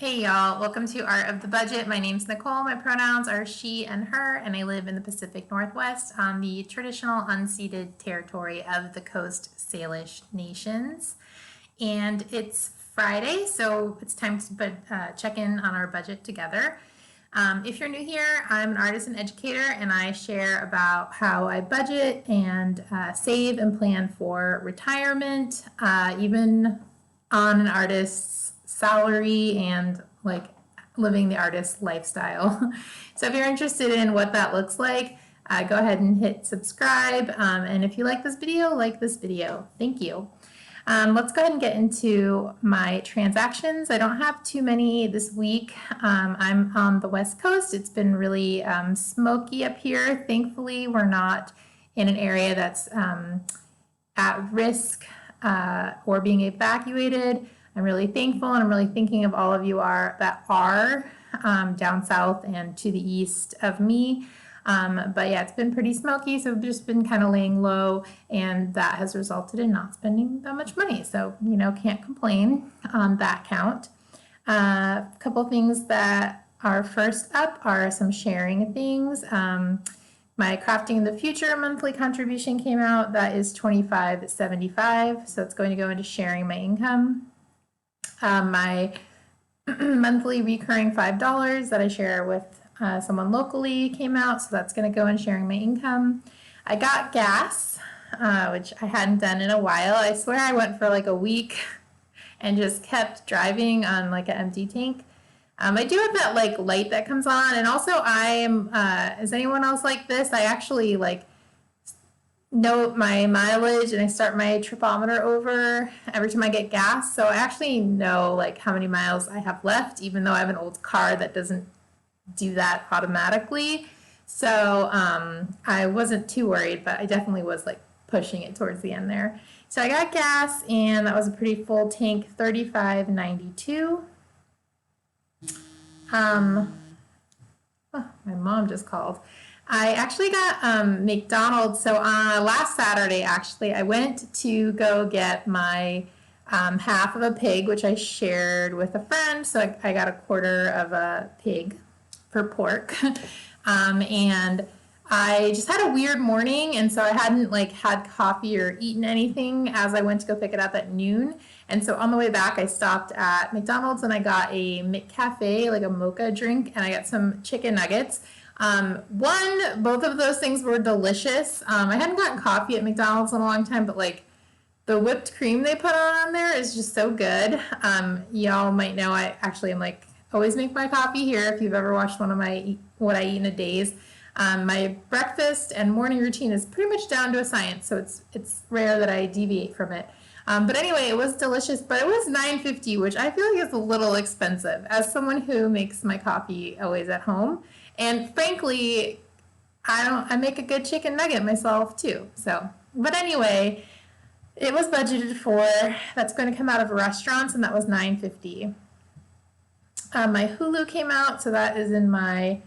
Hey y'all, welcome to Art of the Budget. My name's Nicole, my pronouns are she and her, and I live in the Pacific Northwest on the traditional unceded territory of the Coast Salish Nations. And it's Friday, so it's time to check in on our budget together. If you're new here, I'm an artist and educator, and I share about how I budget and save and plan for retirement, even on an artist's salary and like living the artist lifestyle. So if you're interested in what that looks like, go ahead and hit subscribe. And if you like this video. Thank you. Let's go ahead and get into my transactions. I don't have too many this week. I'm on the West Coast. It's been really smoky up here. Thankfully, we're not in an area that's at risk or being evacuated. I'm really thankful, and I'm really thinking of all of you that are down south and to the east of me. But yeah, it's been pretty smoky, so I've just been kind of laying low, and that has resulted in not spending that much money. So, you know, can't complain on that count. A couple things that are first up are some sharing things. My Crafting in the Future monthly contribution came out. That is $25.75, so it's going to go into sharing my income. My monthly recurring $5 that I share with someone locally came out, so that's going to go in sharing my income. I got gas, which I hadn't done in a while. I swear I went for like a week and just kept driving on like an empty tank. I do have that like light that comes on, and also I am, is anyone else like this? I actually like note my mileage and I start my tripometer over every time I get gas. So I actually know like how many miles I have left, even though I have an old car that doesn't do that automatically. So I wasn't too worried, but I definitely was like pushing it towards the end there. So I got gas, and that was a pretty full tank, $35.92. Oh, my mom just called. I actually got McDonald's. So last Saturday, actually, I went to go get my half of a pig, which I shared with a friend. So I got a quarter of a pig for pork. And I just had a weird morning, and so I hadn't like had coffee or eaten anything as I went to go pick it up at noon. And so on the way back, I stopped at McDonald's and I got a McCafe, like a mocha drink, and I got some chicken nuggets. Both of those things were delicious. I hadn't gotten coffee at McDonald's in a long time, but like the whipped cream they put on there is just so good. Y'all might know I actually am like always make my coffee here. If you've ever watched one of my what I eat in a days, my breakfast and morning routine is pretty much down to a science, so it's rare that I deviate from it. But anyway, it was delicious, but it was $9.50, which I feel like is a little expensive as someone who makes my coffee always at home. And frankly, I make a good chicken nugget myself too. So, but anyway, it was budgeted for. That's going to come out of restaurants, and that was $9.50. My Hulu came out, so that is in my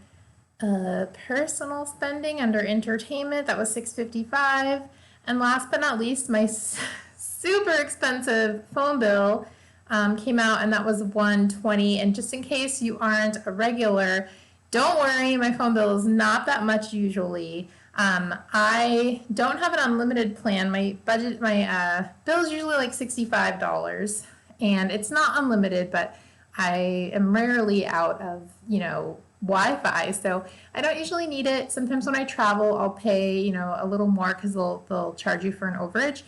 personal spending under entertainment. That was $6.55. And last but not least, my super expensive phone bill came out, and that was $120. And just in case you aren't a regular, don't worry, my phone bill is not that much usually. I don't have an unlimited plan. My bill is usually like $65, and it's not unlimited, but I am rarely out of, Wi-Fi, so I don't usually need it. Sometimes when I travel, I'll pay, a little more because they'll charge you for an overage.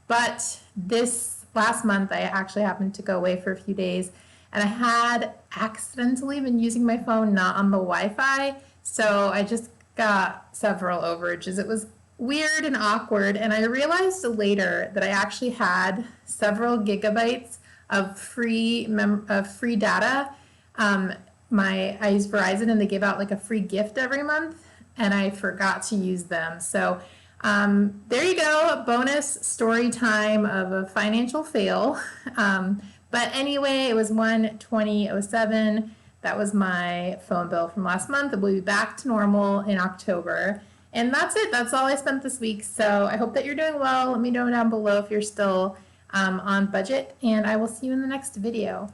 But this last month, I actually happened to go away for a few days, and I had accidentally been using my phone not on the Wi-Fi, so I just got several overages. It was weird and awkward, and I realized later that I actually had several gigabytes of free data. I use Verizon, and they give out like a free gift every month, and I forgot to use them. So there you go, a bonus story time of a financial fail. But anyway, it was $120.07. That was my phone bill from last month. It will be back to normal in October. And that's it. That's all I spent this week. So I hope that you're doing well. Let me know down below if you're still on budget, and I will see you in the next video.